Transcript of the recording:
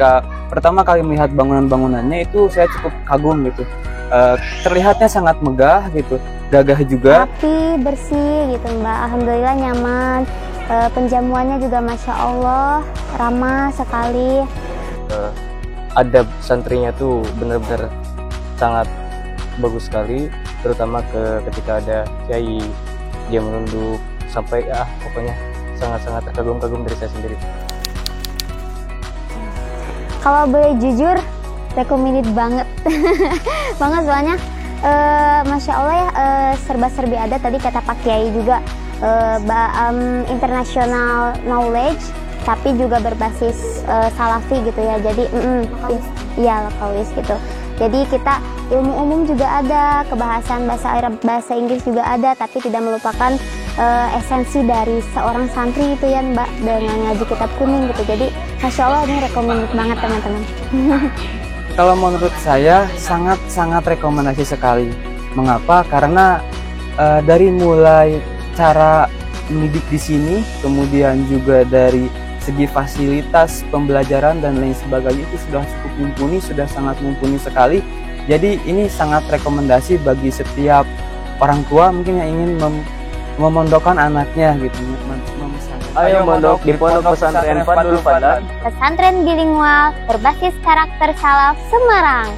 ketika pertama kali melihat bangunan-bangunannya itu saya cukup kagum gitu. Terlihatnya sangat megah gitu, gagah juga. Rapi, bersih gitu Mbak. Alhamdulillah nyaman. Penjamuannya juga Masya Allah ramah sekali. Adab santrinya tuh bener-bener sangat bagus sekali, terutama ketika ada kiai dia menunduk sampai pokoknya sangat-sangat terkagum-kagum dari saya sendiri. Kalau boleh jujur, recommended banget. Banget soalnya Masya Allah ya, serba-serbi ada. Tadi kata Pak Kiai juga international knowledge, tapi juga berbasis salafi gitu ya. Jadi iya lokawis gitu. Jadi kita ilmu umum juga ada, kebahasan bahasa Arab, bahasa Inggris juga ada, tapi tidak melupakan esensi dari seorang santri itu ya Mbak, dengan ngaji kitab kuning gitu. Jadi Masya Allah ini recommended banget teman-teman. Kalau menurut saya sangat rekomendasi sekali. Mengapa? Karena dari mulai cara mendidik di sini, kemudian juga dari segi fasilitas pembelajaran dan lain sebagainya itu sudah cukup mumpuni, sudah sangat mumpuni sekali. Jadi ini sangat rekomendasi bagi setiap orang tua mungkin yang ingin memondokkan anaknya gitu. Ayo mondok di Pondok Pesantren Fadlul Fadlan. Pesantren bilingual berbasis karakter salaf Semarang.